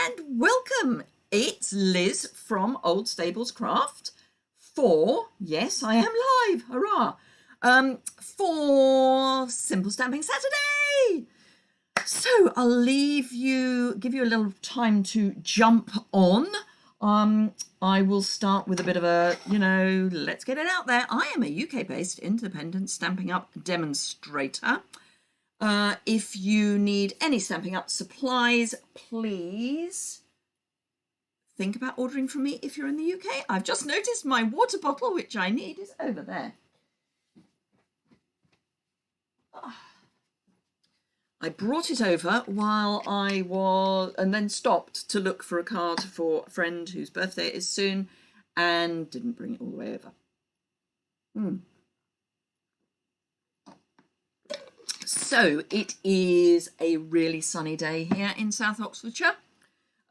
and welcome. It's Liz from Old Stables Craft for, yes, I am live, hurrah, for Simple Stamping Saturday. So I'll give you a little time to jump on. I will start with a bit of a, let's get it out there. I am a UK-based independent Stampin' Up demonstrator. If you need any Stampin' Up supplies, please think about ordering from me if you're in the UK. I've just noticed my water bottle, which I need, is over there. I brought it over while I was, and then stopped to look for a card for a friend whose birthday is soon, and didn't bring it all the way over. So it is a really sunny day here in South Oxfordshire.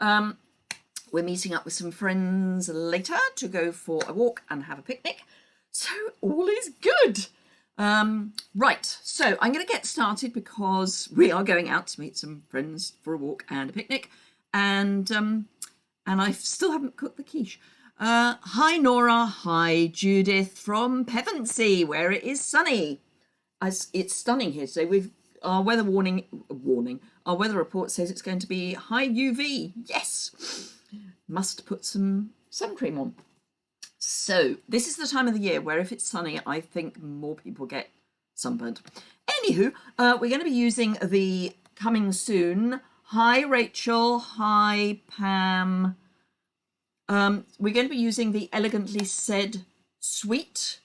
We're meeting up with some friends later to go for a walk and have a picnic. So all is good. Right, so I'm going to get started because we are going out to meet some friends for a walk and a picnic, and I still haven't cooked the quiche. Hi Nora, hi Judith from Pevensey, where it is sunny. As it's stunning here today. Our weather our weather report says it's going to be high UV. Yes, must put some sun cream on. So this is the time of the year where if it's sunny, I think more people get sunburned. Anywho, we're going to be using the coming soon. Hi Rachel, hi Pam. We're going to be using the Elegantly Said suite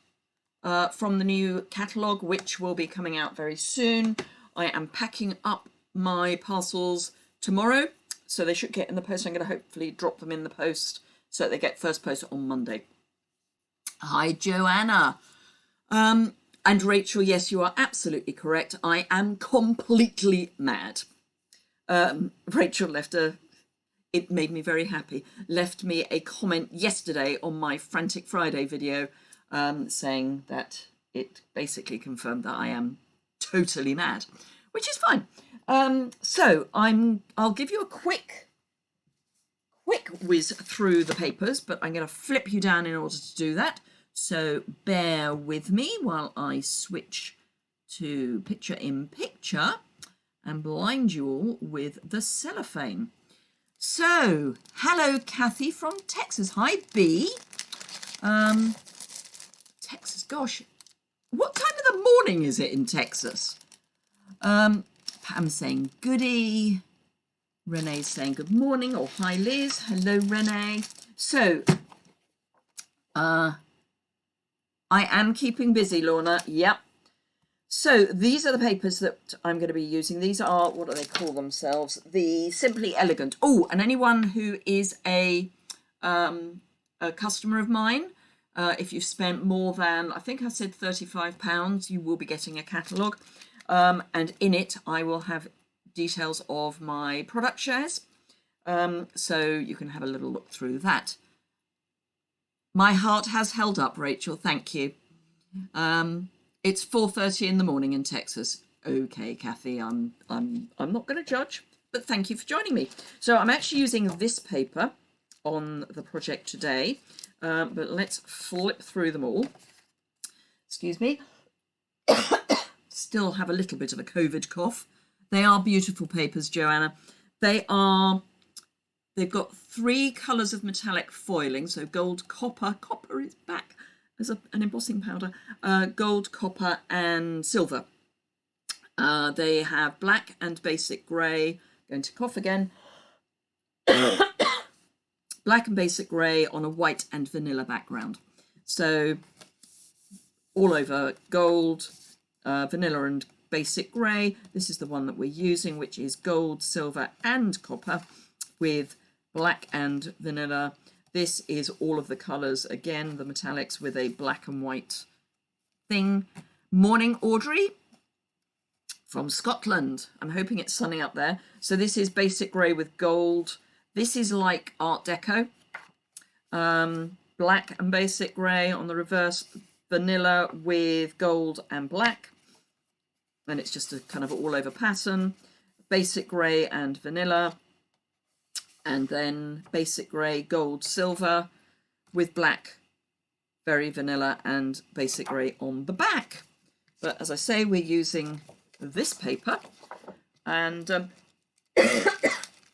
from the new catalogue, which will be coming out very soon. I am packing up my parcels tomorrow, so they should get in the post. I'm going to hopefully drop them in the post so that they get first post on Monday. Hi, Joanna. And Rachel, yes, you are absolutely correct. I am completely mad. Rachel it made me very happy, left me a comment yesterday on my Frantic Friday video saying that it basically confirmed that I am totally mad, which is fine. So I'll give you a quick whiz through the papers, but I'm going to flip you down in order to do that. So bear with me while I switch to picture in picture and blind you all with the cellophane. So hello, Kathy from Texas. Hi, B. Texas, gosh, what time of the morning is it in Texas? Pam's saying goody. Renee's saying good morning, or hi Liz. Hello Renee. So I am keeping busy, Lorna. Yep. So these are the papers that I'm going to be using. These are, what do they call themselves? The Simply Elegant. Oh, and anyone who is a customer of mine, if you've spent more than, I think I said £35, you will be getting a catalogue. And in it, I will have details of my product shares. So you can have a little look through that. My heart has held up, Rachel. Thank you. It's 4:30 in the morning in Texas. Okay, Kathy, I'm not going to judge, but thank you for joining me. So I'm actually using this paper on the project today, but let's flip through them all. Excuse me. Still have a little bit of a COVID cough. They are beautiful papers, Joanna. They've got 3 colours of metallic foiling, so gold, copper is back as an embossing powder, gold, copper and silver. They have black and basic grey, going to cough again, black and basic grey on a white and vanilla background. So all over gold, vanilla and basic grey. This is the one that we're using, which is gold, silver and copper with black and vanilla. This is all of the colours, again, the metallics with a black and white thing. Morning, Audrey from Scotland. I'm hoping it's sunny up there. So this is basic grey with gold. This is like Art Deco. Black and basic grey on the reverse, vanilla with gold and black. And it's just a kind of all over pattern. Basic grey and vanilla. and then basic grey, gold, silver with black, very vanilla, and basic grey on the back. But as I say, we're using this paper, and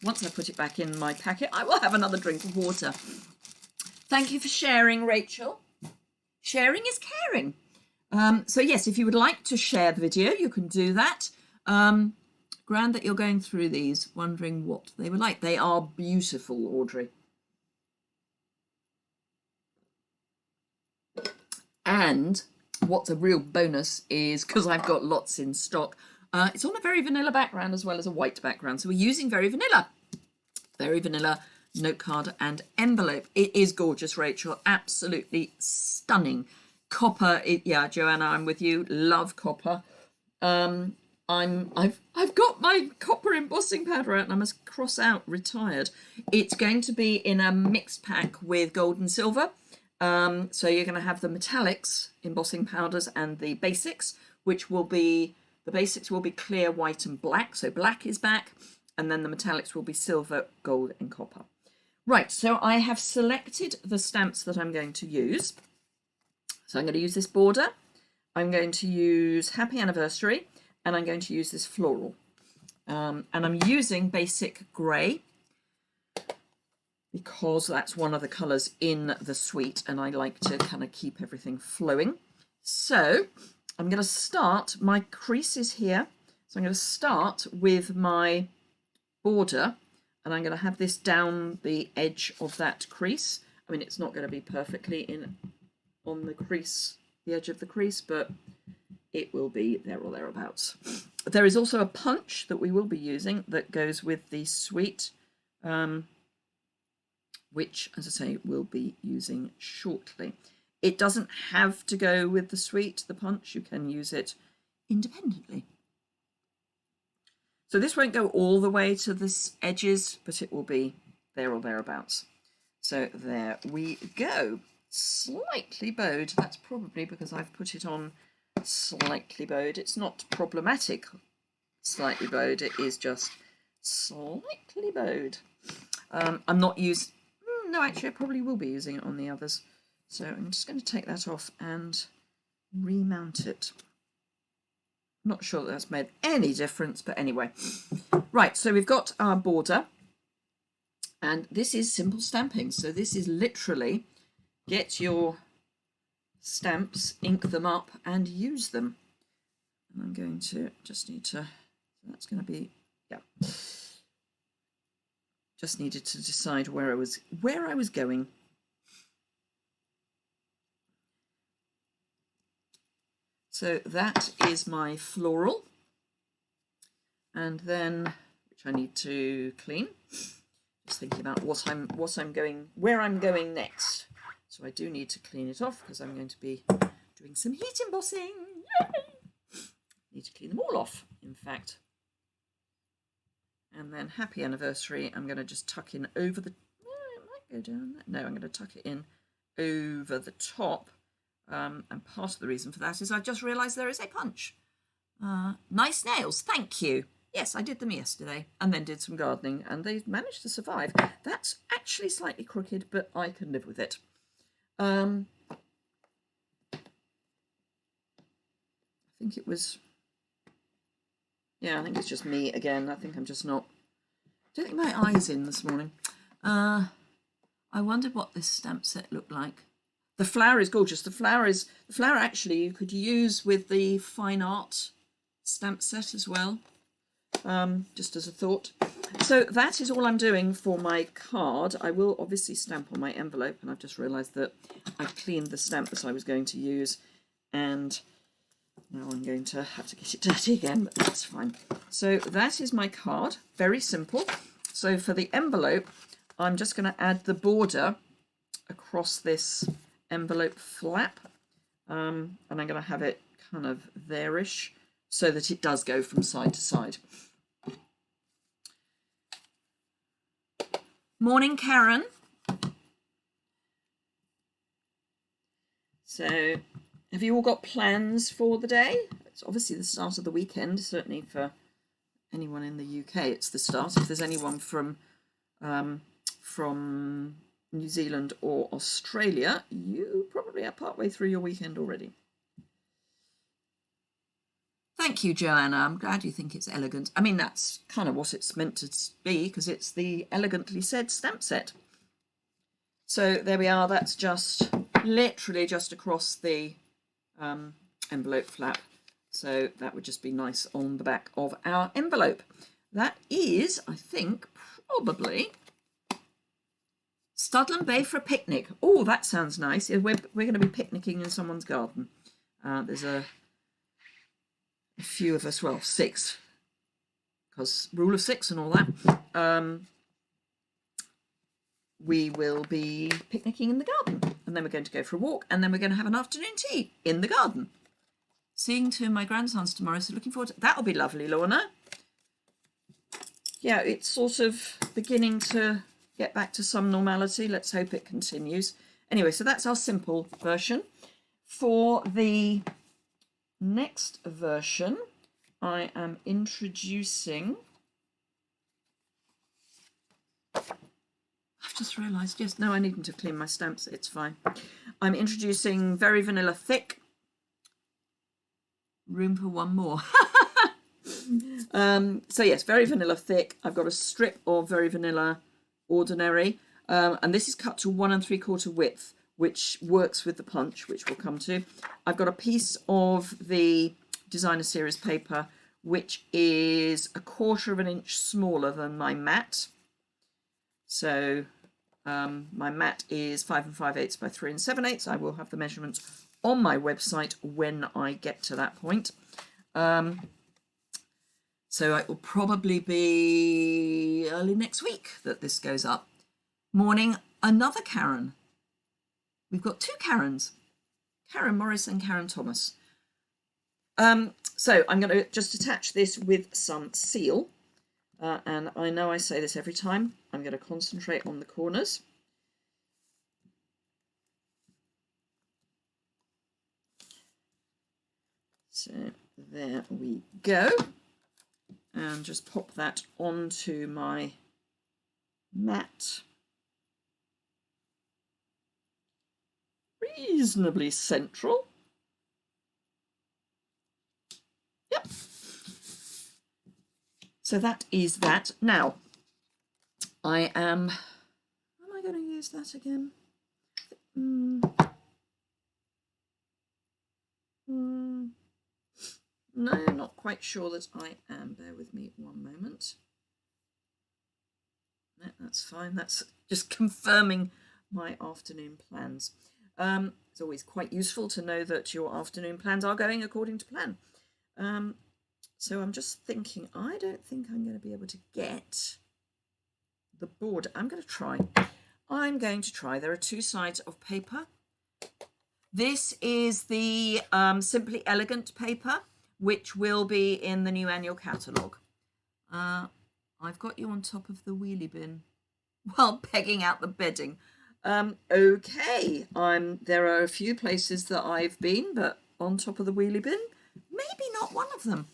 once I put it back in my packet, I will have another drink of water. Thank you for sharing, Rachel. Sharing is caring. So yes, if you would like to share the video, you can do that. Grand that you're going through these, wondering what they were like. They are beautiful, Audrey. And what's a real bonus is, because I've got lots in stock, it's on a very vanilla background as well as a white background. So we're using very vanilla note card and envelope. It is gorgeous, Rachel. Absolutely stunning. Copper, yeah, Joanna, I'm with you. Love copper. I've got my copper embossing powder out and I must cross out retired. It's going to be in a mixed pack with gold and silver. So you're going to have the metallics embossing powders and the basics, which will be, the basics will be clear, white and black. So black is back, and then the metallics will be silver, gold and copper. Right, so I have selected the stamps that I'm going to use. So I'm going to use this border. I'm going to use Happy Anniversary, and I'm going to use this floral. And I'm using basic grey because that's one of the colours in the suite, and I like to kind of keep everything flowing. So I'm going to start, my crease is here, so I'm going to start with my border, and I'm going to have this down the edge of that crease. I mean, it's not going to be perfectly in on the crease, the edge of the crease, but it will be there or thereabouts. There is also a punch that we will be using that goes with the suite, which, as I say, we'll be using shortly. It doesn't have to go with the suite, the punch. You can use it independently. So this won't go all the way to the edges, but it will be there or thereabouts. So there we go. Slightly bowed. That's probably because I've put it on slightly bowed. It's not problematic slightly bowed. It is just slightly bowed. I'm not used. No, actually, I probably will be using it on the others. So I'm just going to take that off and remount it. Not sure that that's made any difference, but anyway. Right, so we've got our border, and this is simple stamping. So this is literally get your stamps, ink them up, and use them. And I'm going to just need to, that's going to be, yeah. Just needed to decide where I was going. So that is my floral, and then, which I need to clean. Just thinking about where I'm going next. So I do need to clean it off because I'm going to be doing some heat embossing. Yay! Need to clean them all off, in fact. And then Happy Anniversary, I'm going to just tuck in over the, it might go down there. No, I'm going to tuck it in over the top. And part of the reason for that is I just realised there is a punch. Nice nails, thank you. Yes, I did them yesterday and then did some gardening and they managed to survive. That's actually slightly crooked, but I can live with it. I think it was, yeah, I think it's just me again. I think I'm just not, I don't think my eye's in this morning. I wondered what this stamp set looked like. The flower is gorgeous. The flower actually you could use with the fine art stamp set as well, just as a thought. So that is all I'm doing for my card. I will obviously stamp on my envelope, and I've just realised that I've cleaned the stamp that I was going to use, and now I'm going to have to get it dirty again, but that's fine. So that is my card, very simple. So for the envelope, I'm just going to add the border across this envelope flap, and I'm going to have it kind of there-ish so that it does go from side to side. Morning, Karen. So have you all got plans for the day? It's obviously the start of the weekend, certainly for anyone in the UK. It's the start. If there's anyone from from New Zealand or Australia, you probably are partway through your weekend already. Thank you, Joanna. I'm glad you think it's elegant. I mean, that's kind of what it's meant to be, because it's the Elegantly Said stamp set. So there we are. That's just literally just across the envelope flap. So that would just be nice on the back of our envelope. That is, I think, probably Studland Bay for a picnic. Oh, that sounds nice. We're going to be picnicking in someone's garden. There's a few of us, well, 6, because rule of 6 and all that. We will be picnicking in the garden, and then we're going to go for a walk, and then we're going to have an afternoon tea in the garden. Seeing two of my grandsons tomorrow, so looking forward to that'll be lovely, Lorna. Yeah, it's sort of beginning to get back to some normality. Let's hope it continues. Anyway, so that's our simple version. For the next version, I am introducing, I've just realised, yes, no, I needn't to clean my stamps, it's fine. I'm introducing Very Vanilla Thick. Room for one more. So yes, Very Vanilla Thick. I've got a strip of Very Vanilla Ordinary, and this is cut to 1 3/4 width, which works with the punch, which we'll come to. I've got a piece of the Designer Series paper, which is 1/4 inch smaller than my mat. So my mat is 5 5/8 by 3 7/8. I will have the measurements on my website when I get to that point. So it will probably be early next week that this goes up. Morning, another Karen. We've got 2 Karens, Karen Morris and Karen Thomas. So I'm going to just attach this with some seal. And I know I say this every time. I'm going to concentrate on the corners. So there we go. And just pop that onto my mat. Reasonably central. Yep. So that is that. Now, am I going to use that again? No, not quite sure that I am. Bear with me one moment. No, that's fine. That's just confirming my afternoon plans. It's always quite useful to know that your afternoon plans are going according to plan. So I'm just thinking, I don't think I'm going to be able to get the border. I'm going to try. There are 2 sides of paper. This is the Simply Elegant paper, which will be in the new annual catalogue. I've got you on top of the wheelie bin while pegging out the bedding. Okay, there are a few places that I've been, but on top of the wheelie bin, maybe not one of them.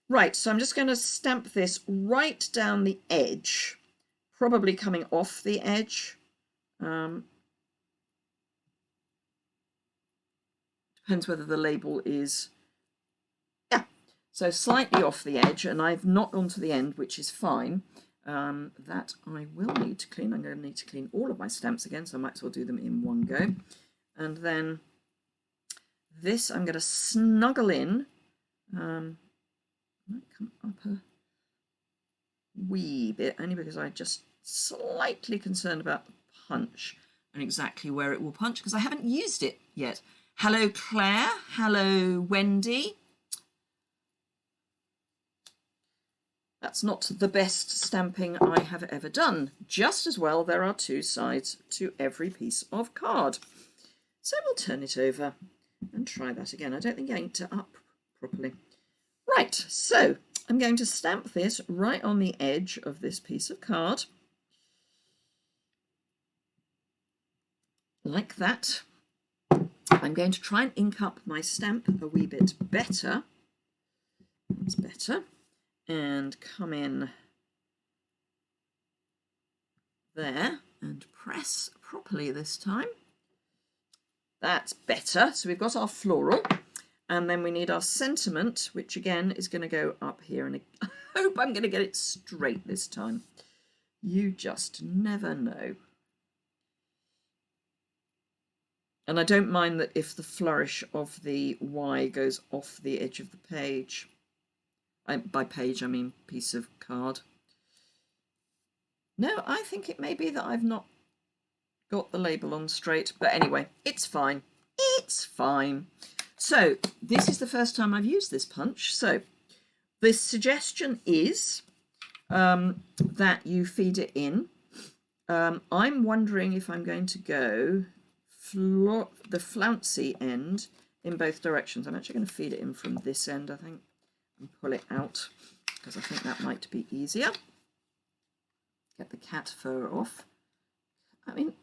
Right, so I'm just going to stamp this right down the edge, probably coming off the edge. Depends whether the label is, yeah, so slightly off the edge, and I've not gone to the end, which is fine. That I will need to clean. I'm going to need to clean all of my stamps again, so I might as well do them in one go. And then this I'm going to snuggle in. Might come up a wee bit, only because I'm just slightly concerned about the punch and exactly where it will punch, because I haven't used it yet. Hello, Claire. Hello, Wendy. That's not the best stamping I have ever done. Just as well, there are 2 sides to every piece of card. So we'll turn it over and try that again. I don't think I inked it up properly. Right, so I'm going to stamp this right on the edge of this piece of card. Like that. I'm going to try and ink up my stamp a wee bit better. That's better. And come in there and press properly this time. That's better. So we've got our floral, and then we need our sentiment, which again is going to go up here. And I hope I'm going to get it straight this time. You just never know. And I don't mind that if the flourish of the Y goes off the edge of the page. By page, I mean piece of card. No, I think it may be that I've not got the label on straight. But anyway, it's fine. It's fine. So this is the first time I've used this punch. So the suggestion is that you feed it in. I'm wondering if I'm going to go the flouncy end in both directions. I'm actually going to feed it in from this end, I think, and pull it out because I think that might be easier. Get the cat fur off. I mean,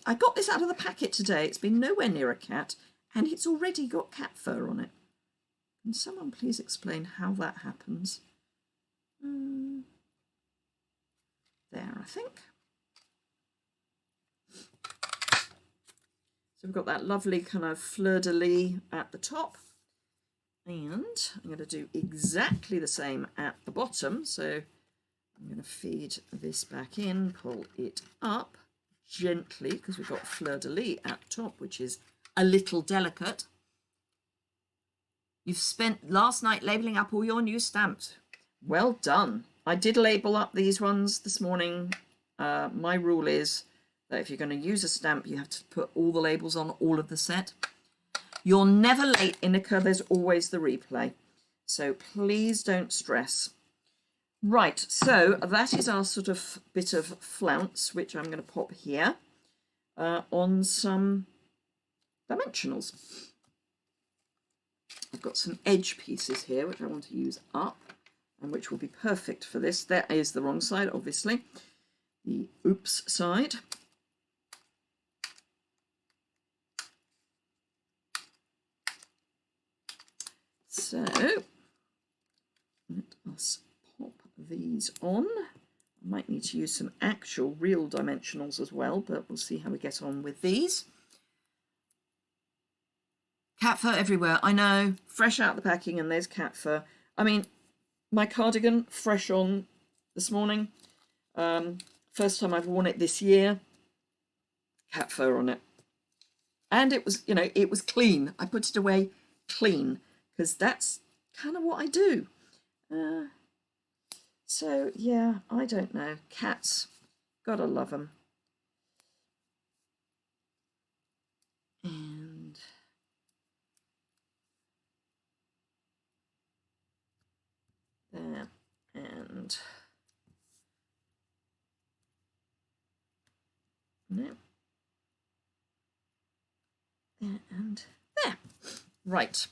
I got this out of the packet today. It's been nowhere near a cat, and it's already got cat fur on it. Can someone please explain how that happens? There, I think. So we've got that lovely kind of fleur-de-lis at the top. And I'm going to do exactly the same at the bottom. So I'm going to feed this back in, pull it up gently, because we've got fleur-de-lis at the top, which is a little delicate. You've spent last night labelling up all your new stamps. Well done. I did label up these ones this morning. My rule is that if you're going to use a stamp, you have to put all the labels on all of the set. You're never late, Inika. There's always the replay. So please don't stress. Right, so that is our sort of bit of flounce, which I'm going to pop here on some dimensionals. I've got some edge pieces here, which I want to use up, and which will be perfect for this. There is the wrong side, obviously. The oops side. So let us pop these on. I might need to use some actual real dimensionals as well, but we'll see how we get on with these. Cat fur everywhere. I know, fresh out the packing and there's cat fur. I mean, my cardigan, fresh on this morning. First time I've worn it this year. Cat fur on it. And it was, you know, it was clean. I put it away clean because that's kind of what I do. So, yeah, I don't know. Cats, gotta love them. And there, and no, there and there. Right.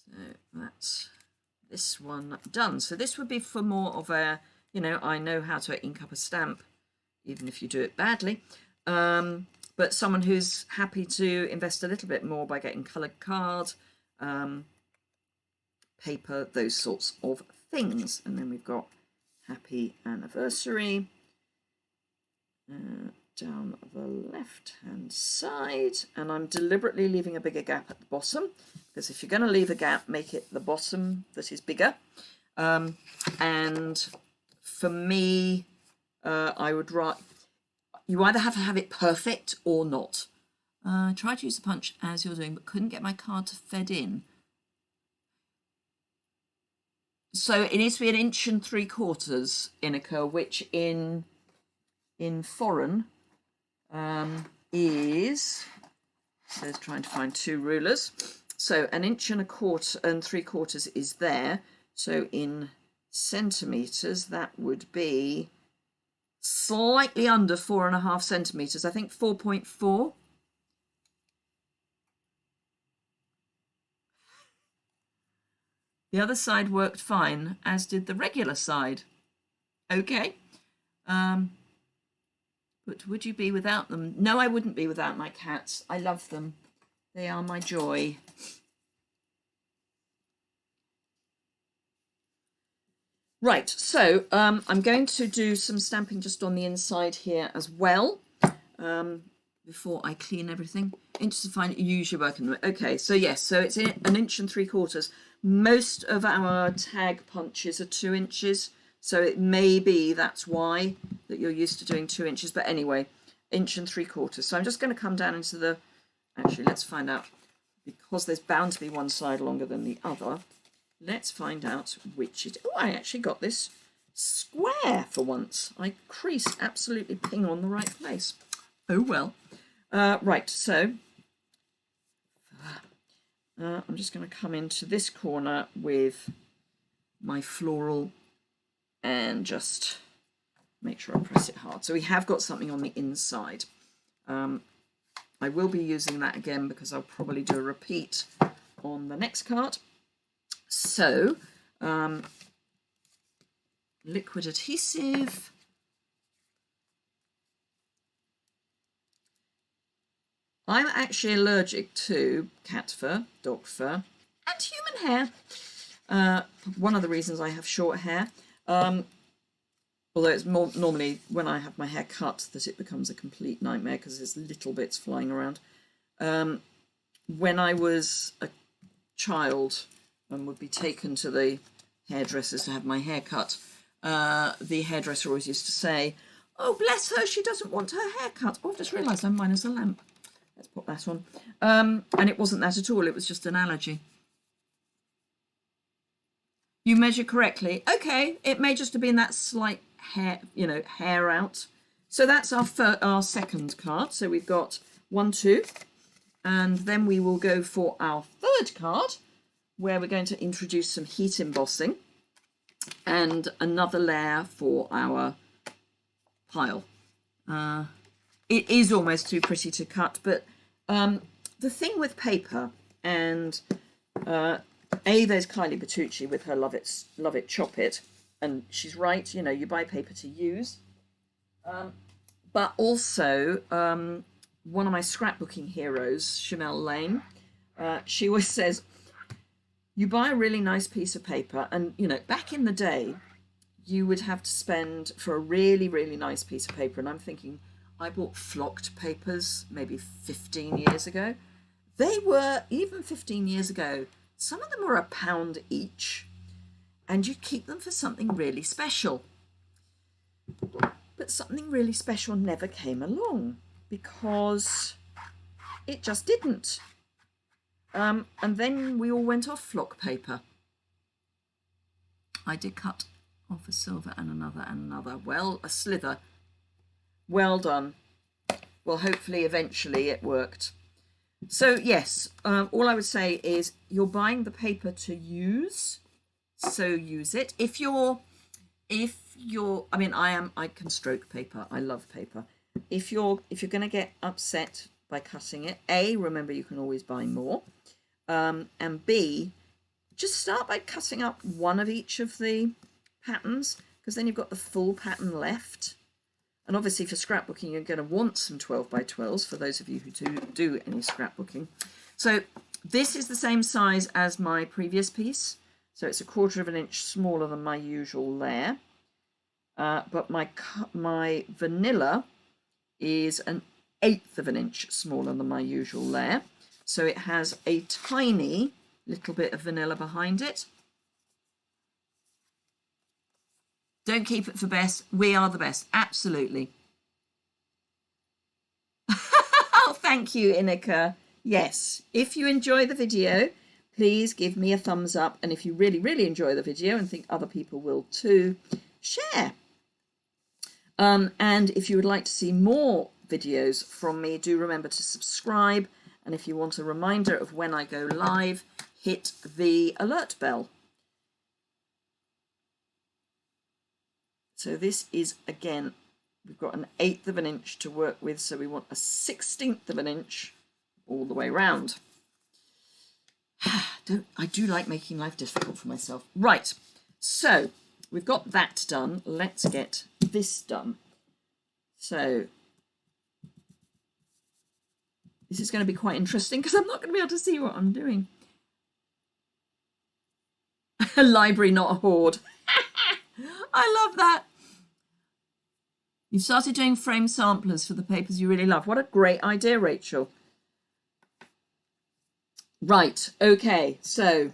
So that's this one done. So this would be for more of a, you know, I know how to ink up a stamp, even if you do it badly. But someone who's happy to invest a little bit more by getting coloured card, paper, those sorts of things. And then we've got happy anniversary down the left hand side, and I'm deliberately leaving a bigger gap at the bottom because if you're going to leave a gap, make it the bottom that is bigger. And for me, I would write, you either have to have it perfect or not. I tried to use the punch as you're doing, but couldn't get my card to fed in. So it needs to be 1 3/4 Inika, which in foreign is, says trying to find 2 rulers. So 1 3/4 is there. So in centimetres, that would be slightly under 4.5 centimetres. I think 4.4. The other side worked fine, as did the regular side. Okay. But would you be without them? No, I wouldn't be without my cats. I love them. They are my joy. Right, so I'm going to do some stamping just on the inside here as well, before I clean everything. Interested to find usually working with. Okay, so yes, so it's 1 3/4 inches. Most of our tag punches are 2 inches, so it may be that's why that you're used to doing 2 inches. But anyway, 1 3/4. So I'm just going to come down into the. Actually, let's find out, because there's bound to be one side longer than the other. Let's find out which it. Oh, I actually got this square for once. I creased absolutely ping on the right place. Oh well. Right, so I'm just going to come into this corner with my floral and just make sure I press it hard. So we have got something on the inside. I will be using that again because I'll probably do a repeat on the next card. So, liquid adhesive. I'm actually allergic to cat fur, dog fur, and human hair. One of the reasons I have short hair, although it's more normally when I have my hair cut that it becomes a complete nightmare because there's little bits flying around. When I was a child and would be taken to the hairdressers to have my hair cut, the hairdresser always used to say, "Oh, bless her, she doesn't want her hair cut." Oh, I've just realised I'm minus a lamp. Let's put that on. And it wasn't that at all. It was just an allergy. You measure correctly. Okay, it may just have been that slight hair, hair out. So that's our second card. So we've got 1, 2, and then we will go for our third card, where we're going to introduce some heat embossing and another layer for our pile. It is almost too pretty to cut, but the thing with paper, and there's Kylie Bertucci with her Love It, Chop It, and she's right, you buy paper to use. But also, one of my scrapbooking heroes, Chanel Lane, she always says, you buy a really nice piece of paper, and back in the day you would have to spend for a really, really nice piece of paper, and I'm thinking, I bought flocked papers maybe 15 years ago. They were, even 15 years ago, some of them were £1 each, and you keep them for something really special. But something really special never came along because it just didn't. And then we all went off flock paper. I did cut off a silver and another. Well, a slither. Well done. Well, hopefully, eventually it worked. So yes, all I would say is you're buying the paper to use, so use it. If you're, I can stroke paper. I love paper. If you're going to get upset by cutting it, A, remember you can always buy more, and B, just start by cutting up one of each of the patterns, because then you've got the full pattern left. And obviously for scrapbooking, you're going to want some 12 by 12s for those of you who do any scrapbooking. So this is the same size as my previous piece. So it's 1/4 inch smaller than my usual layer. But my vanilla is 1/8 inch smaller than my usual layer. So it has a tiny little bit of vanilla behind it. Don't keep it for best. We are the best. Absolutely. Oh, thank you, Inika. Yes, if you enjoy the video, please give me a thumbs up. And if you really, really enjoy the video and think other people will too, share. And if you would like to see more videos from me, do remember to subscribe. And if you want a reminder of when I go live, hit the alert bell. So this is, again, we've got 1/8 inch to work with, so we want 1/16 inch all the way round. I do like making life difficult for myself. Right, so we've got that done. Let's get this done. So this is going to be quite interesting because I'm not going to be able to see what I'm doing. A library, not a hoard. I love that. You've started doing frame samplers for the papers you really love. What a great idea, Rachel. Right, okay, so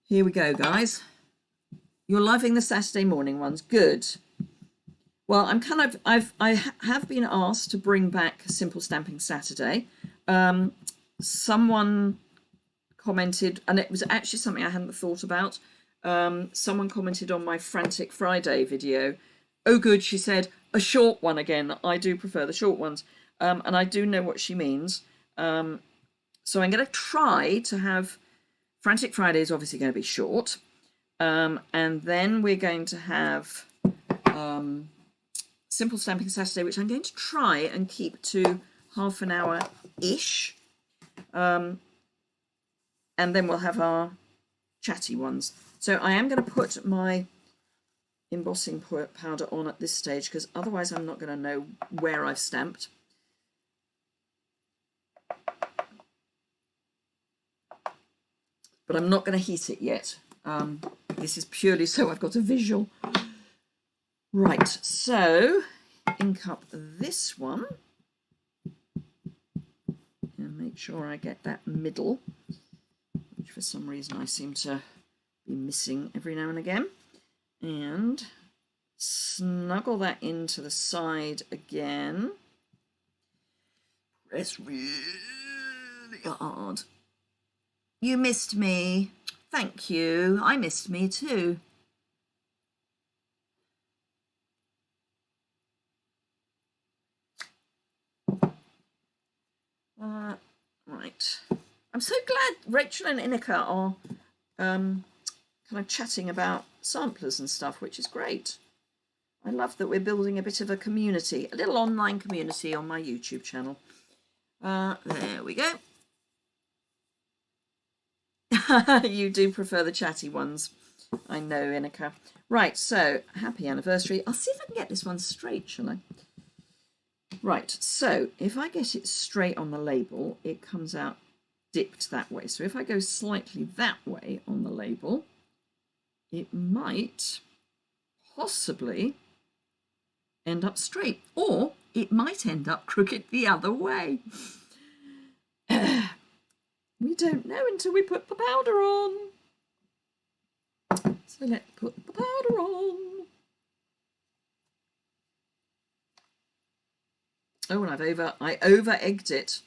here we go, guys. You're loving the Saturday morning ones. Good. Well, I have been asked to bring back Simple Stamping Saturday. Someone commented, and it was actually something I hadn't thought about. Someone commented on my Frantic Friday video. Oh, good, she said, a short one again. I do prefer the short ones. And I do know what she means. So I'm going to try to have Frantic Friday is obviously going to be short. And then we're going to have Simple Stamping Saturday, which I'm going to try and keep to half an hour-ish. And then we'll have our chatty ones. So I am going to put my embossing powder on at this stage, because otherwise I'm not going to know where I've stamped. But I'm not going to heat it yet. This is purely so I've got a visual. Right, so ink up this one and make sure I get that middle, which for some reason I seem to be missing every now and again, and snuggle that into the side again. Press really hard. You missed me. Thank you. I missed me too. Right. I'm so glad Rachel and Inika are kind of chatting about samplers and stuff, which is great. I love that we're building a bit of a community, a little online community on my YouTube channel. There we go. You do prefer the chatty ones. I know, Inika. Right, so happy anniversary. I'll see if I can get this one straight, shall I? Right, so if I get it straight on the label, it comes out dipped that way. So if I go slightly that way on the label, it might possibly end up straight, or it might end up crooked the other way. We don't know until we put the powder on. So let's put the powder on. Oh, and I over-egged it.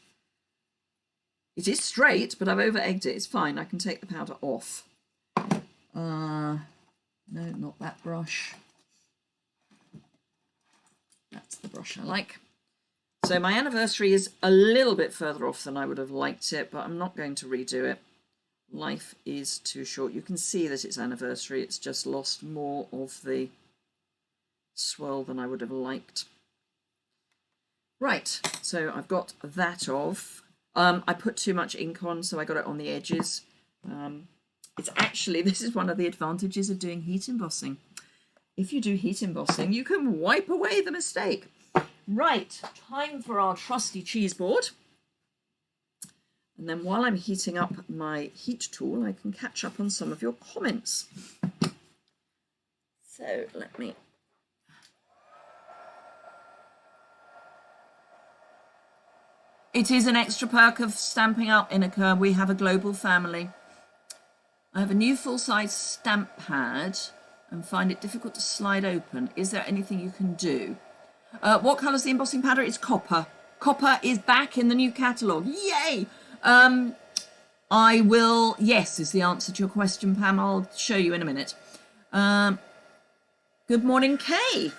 It is straight, but I've over-egged it. It's fine. I can take the powder off. No, not that brush. That's the brush I like. So my anniversary is a little bit further off than I would have liked it, but I'm not going to redo it. Life is too short. You can see that it's anniversary. It's just lost more of the swirl than I would have liked. Right, so I've got that off. I put too much ink on, so I got it on the edges. It's actually, this is one of the advantages of doing heat embossing. If you do heat embossing, you can wipe away the mistake. Right, time for our trusty cheese board. And then while I'm heating up my heat tool, I can catch up on some of your comments. So let me... It is an extra perk of Stampin' Up, Inika. We have a global family. I have a new full-size stamp pad and find it difficult to slide open. Is there anything you can do? What colour is the embossing powder? It's copper. Copper is back in the new catalogue. Yay! I will... Yes, is the answer to your question, Pam. I'll show you in a minute. Good morning, Kay.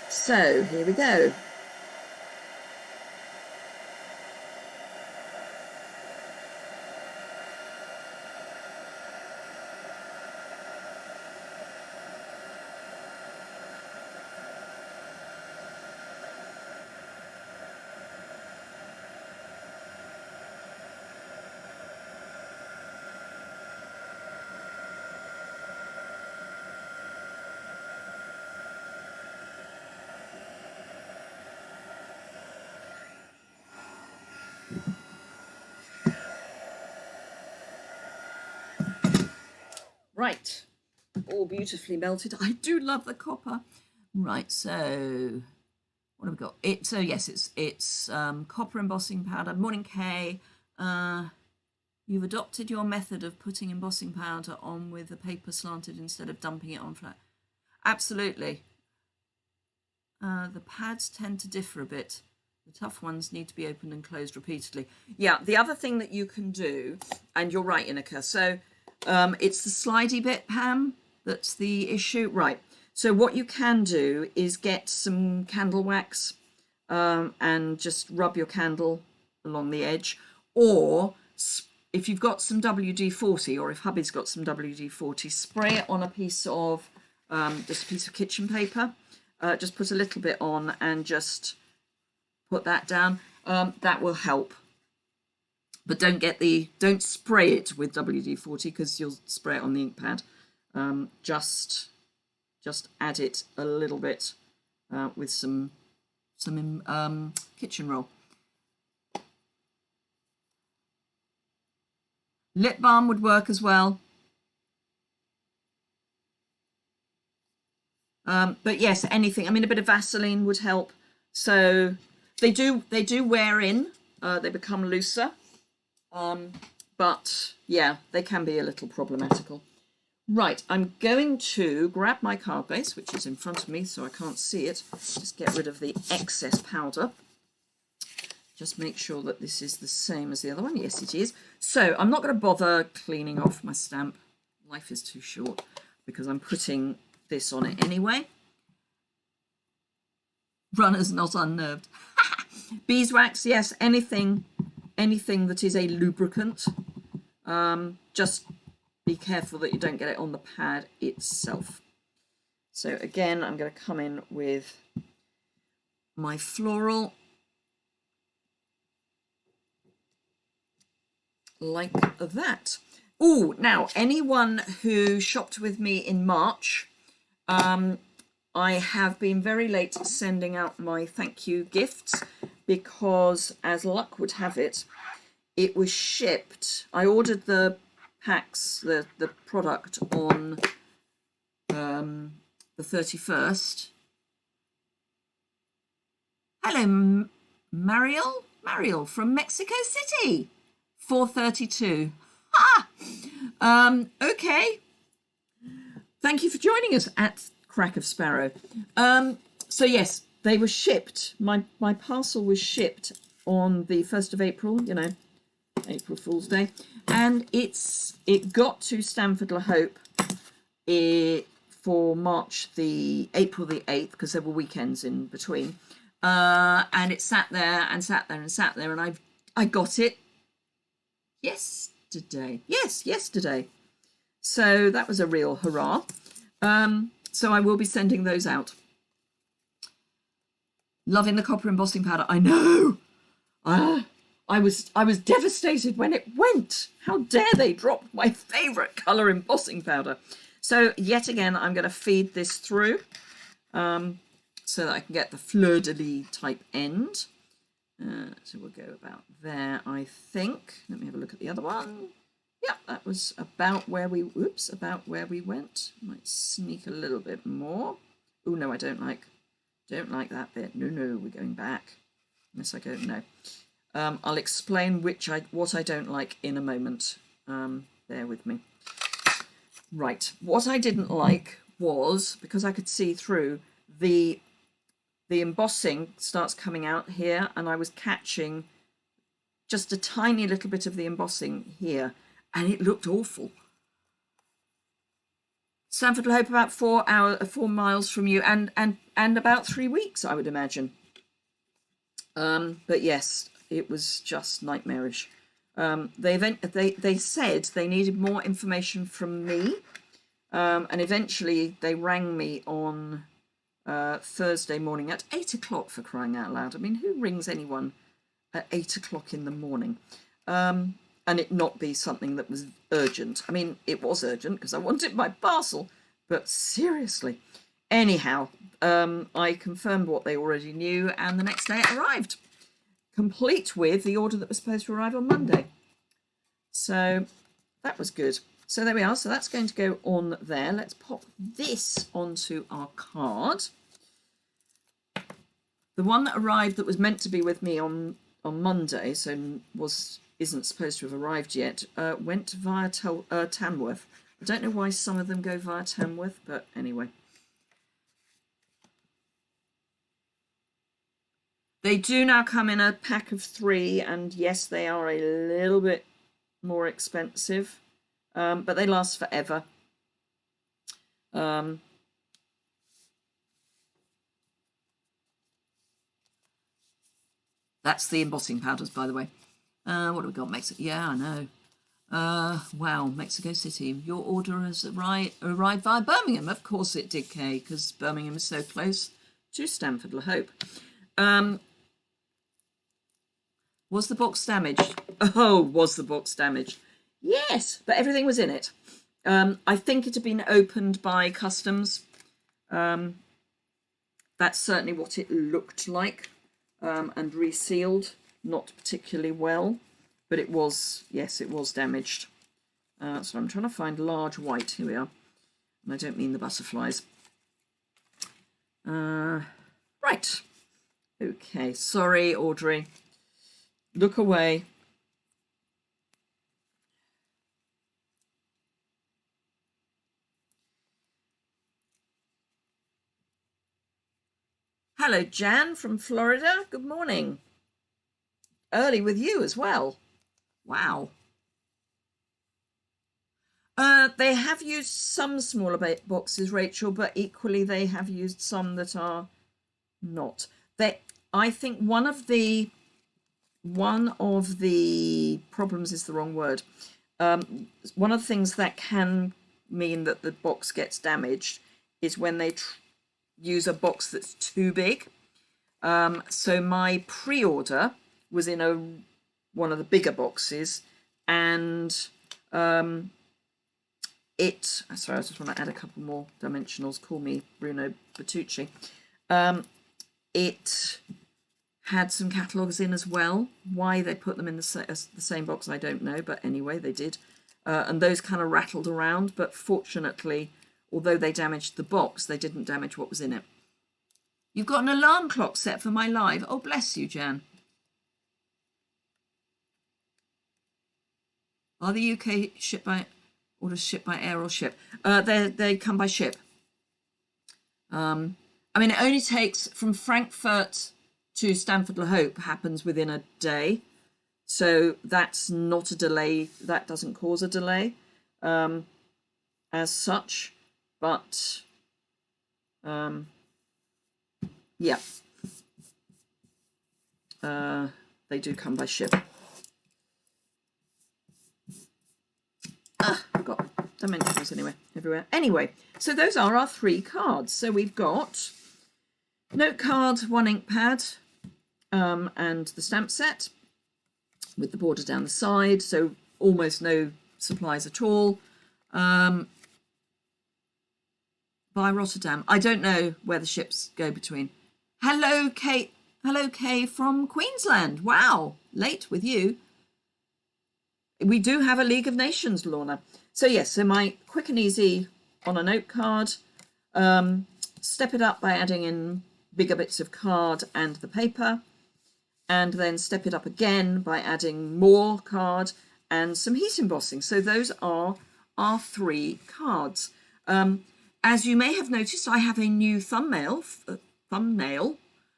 So, here we go. Right, all beautifully melted. I do love the copper. Right, so what have we got? So yes, it's copper embossing powder. Morning Kay. You've adopted your method of putting embossing powder on with the paper slanted instead of dumping it on flat. Absolutely. The pads tend to differ a bit. The tough ones need to be opened and closed repeatedly. Yeah, the other thing that you can do, and you're right, Inika, so it's the slidey bit, Pam, that's the issue. Right, so what you can do is get some candle wax and just rub your candle along the edge, or if you've got some WD-40, or if hubby's got some WD-40, spray it on a piece of, just a piece of kitchen paper. Just put a little bit on and just put that down. That will help. But don't spray it with WD-40 because you'll spray it on the ink pad. Just add it a little bit with some kitchen roll. Lip balm would work as well. But yes, anything. I mean, a bit of Vaseline would help. So they do wear in. They become looser. But yeah, they can be a little problematical. Right, I'm going to grab my card base, which is in front of me, so I can't see it. Just get rid of the excess powder. Just make sure that this is the same as the other one. Yes, it is. So I'm not going to bother cleaning off my stamp. Life is too short because I'm putting this on it anyway. Runner's not unnerved. Beeswax, yes, anything that is a lubricant. Just be careful that you don't get it on the pad itself. So again, I'm going to come in with my floral like that. Oh, now anyone who shopped with me in March, I have been very late sending out my thank you gifts because, as luck would have it, it was shipped. I ordered the packs, the product on the 31st. Hello, Mariel from Mexico City. 4:32. Okay. Thank you for joining us at Crack of Sparrow. So yes, they were shipped. My parcel was shipped on the 1st of April, you know, April Fool's Day, and it got to Stamford La Hope for April the 8th, because there were weekends in between, and it sat there and sat there and sat there, and I got it yesterday. Yes, yesterday. So that was a real hurrah. So I will be sending those out. Loving the copper embossing powder. I know. I was devastated when it went. How dare they drop my favourite colour embossing powder? So yet again, I'm going to feed this through so that I can get the fleur-de-lis type end. So we'll go about there, I think. Let me have a look at the other one. Yeah, that was about where we went. Might sneak a little bit more. Oh no, I don't like that bit. No, we're going back. Unless I go, no. I'll explain what I don't like in a moment. Bear with me. Right, what I didn't like was, because I could see through, the embossing starts coming out here, and I was catching just a tiny little bit of the embossing here, and it looked awful. Stamford La Hope, about 4 miles from you, and about 3 weeks, I would imagine. But yes, it was just nightmarish. They said they needed more information from me, and eventually they rang me on Thursday morning at 8 o'clock, for crying out loud. I mean, who rings anyone at 8 o'clock in the morning? And it not be something that was urgent. I mean, it was urgent because I wanted my parcel, but seriously. Anyhow, I confirmed what they already knew, and the next day it arrived, complete with the order that was supposed to arrive on Monday. So that was good. So there we are. So that's going to go on there. Let's pop this onto our card. The one that arrived that was meant to be with me on Monday, so isn't supposed to have arrived yet, went via Tamworth. I don't know why some of them go via Tamworth, but anyway. They do now come in a pack of 3, and yes, they are a little bit more expensive, but they last forever. That's the embossing powders, by the way. What do we got? Mexico? Yeah, I know. Wow, Mexico City. Your order has arrived via Birmingham. Of course it did, Kay, because Birmingham is so close to Stamford Le Hope. Was the box damaged? Oh, was the box damaged? Yes, but everything was in it. I think it had been opened by customs. That's certainly what it looked like, and resealed, not particularly well, but it was, yes, it was damaged. So I'm trying to find large white. Here we are. And I don't mean the butterflies. Right. Okay, sorry, Audrey. Look away. Hello, Jan from Florida. Good morning. Early with you as well. Wow. They have used some smaller boxes, Rachel, but equally they have used some that are not. I think one of the problems is the wrong word. One of the things that can mean that the box gets damaged is when they use a box that's too big. So my pre-order was in one of the bigger boxes, and sorry, I just want to add a couple more dimensionals. Call me Bruno Bertucci. It had some catalogues in as well. Why they put them in the same box, I don't know, but anyway, they did. And those kind of rattled around, but fortunately, although they damaged the box, they didn't damage what was in it. You've got an alarm clock set for my live. Oh, bless you, Jan. Are the UK orders shipped by air or ship? They come by ship. I mean, it only takes from Frankfurt to Stamford Le Hope happens within a day. So that's not a delay. That doesn't cause a delay as such. But yeah, they do come by ship. I've got dimensionals everywhere. Anyway, so those are our 3 cards. So we've got note card, 1 ink pad, and the stamp set with the border down the side. So almost no supplies at all. By Rotterdam. I don't know where the ships go between. Hello, Kate. Hello, Kay from Queensland. Wow, late with you. We do have a League of Nations, Lorna. So yes, so my quick and easy on a note card. Step it up by adding in bigger bits of card and the paper. And then step it up again by adding more card and some heat embossing. So those are our 3 cards. As you may have noticed, I have a new thumbnail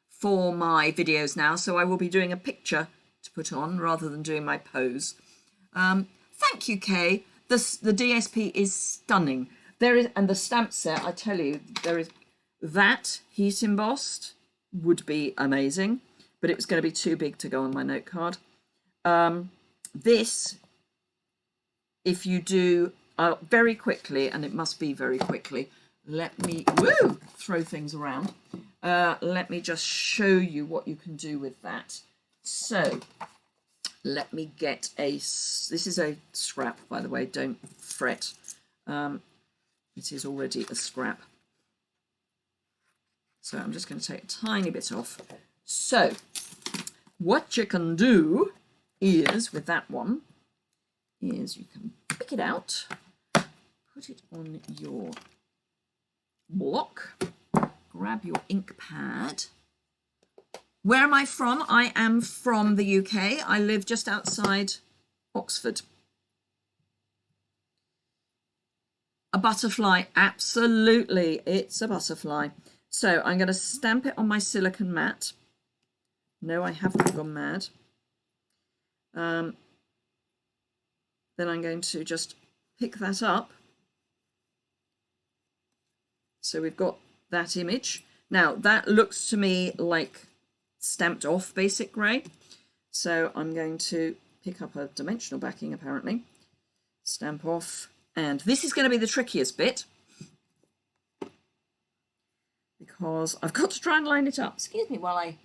for my videos now. So I will be doing a picture to put on rather than doing my pose. Thank you, Kay. The DSP is stunning. And the stamp set, I tell you, there is that heat embossed would be amazing, but it was going to be too big to go on my note card. This, if you do very quickly, and it must be very quickly, let me throw things around. Let me just show you what you can do with that. So let me get this is a scrap, by the way, don't fret. It is already a scrap. So I'm just going to take a tiny bit off. So what you can do is, with that one, is you can pick it out put it on your block. Grab your ink pad. Where am I from? I am from the UK. I live just outside Oxford. A butterfly, absolutely, it's a butterfly. So I'm going to stamp it on my silicone mat. No, I haven't gone mad. Then I'm going to just pick that up. So we've got that image. Now that looks to me like stamped off basic grey. So I'm going to pick up a dimensional backing apparently. Stamp off. And this is going to be the trickiest bit because I've got to try and line it up. Excuse me while I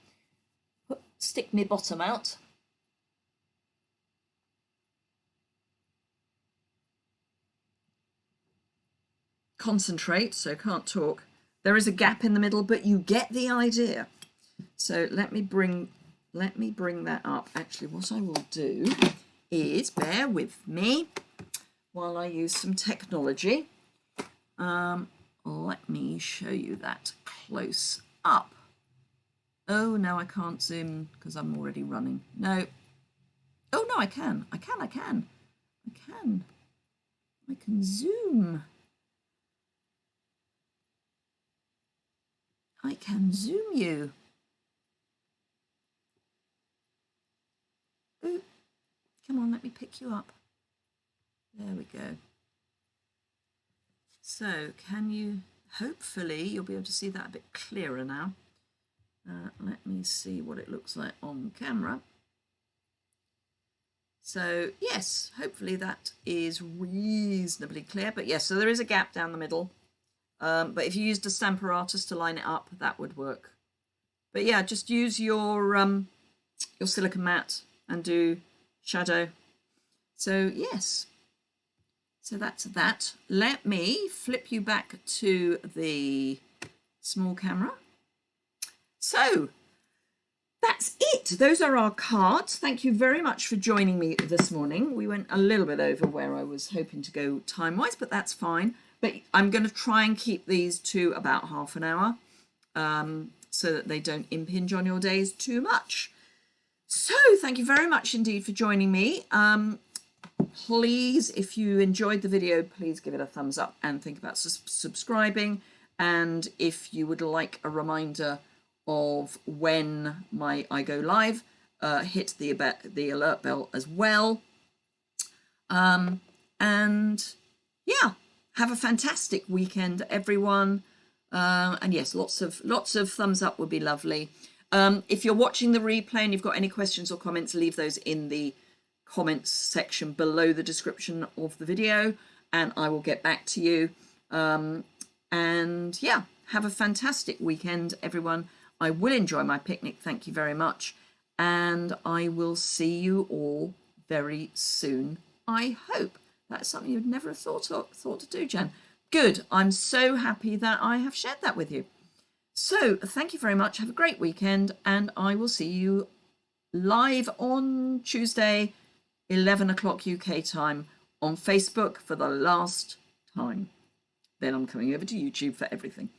stick my bottom out. Concentrate, so can't talk. There is a gap in the middle, but you get the idea. So let me bring that up. Actually, what I will do is, bear with me while I use some technology. Let me show you that close up. Oh, no, I can't zoom because I'm already running. No. Oh, no, I can. I can zoom. I can zoom you. Ooh, come on, let me pick you up. There we go. So can you, hopefully you'll be able to see that a bit clearer now. Let me see what it looks like on camera. So yes, hopefully that is reasonably clear, but yes, so there is a gap down the middle. But if you used a Stamparatus to line it up, that would work. But yeah, just use your silicone mat and do shadow. So yes, so that's that. Let me flip you back to the small camera. So that's it. Those are our cards. Thank you very much for joining me this morning. We went a little bit over where I was hoping to go time-wise, but that's fine. But I'm going to try and keep these to about half an hour so that they don't impinge on your days too much. So thank you very much indeed for joining me. Please, if you enjoyed the video, please give it a thumbs up and think about subscribing. And if you would like a reminder of when I go live, hit the alert bell as well. And yeah, have a fantastic weekend, everyone. And yes, lots of thumbs up would be lovely. If you're watching the replay and you've got any questions or comments, leave those in the comments section below the description of the video, and I will get back to you. And yeah, have a fantastic weekend, everyone. I will enjoy my picnic. Thank you very much. And I will see you all very soon, I hope. That's something you'd never have thought to do, Jen. Good. I'm so happy that I have shared that with you. So thank you very much. Have a great weekend, and I will see you live on Tuesday, 11 o'clock UK time on Facebook for the last time. Then I'm coming over to YouTube for everything.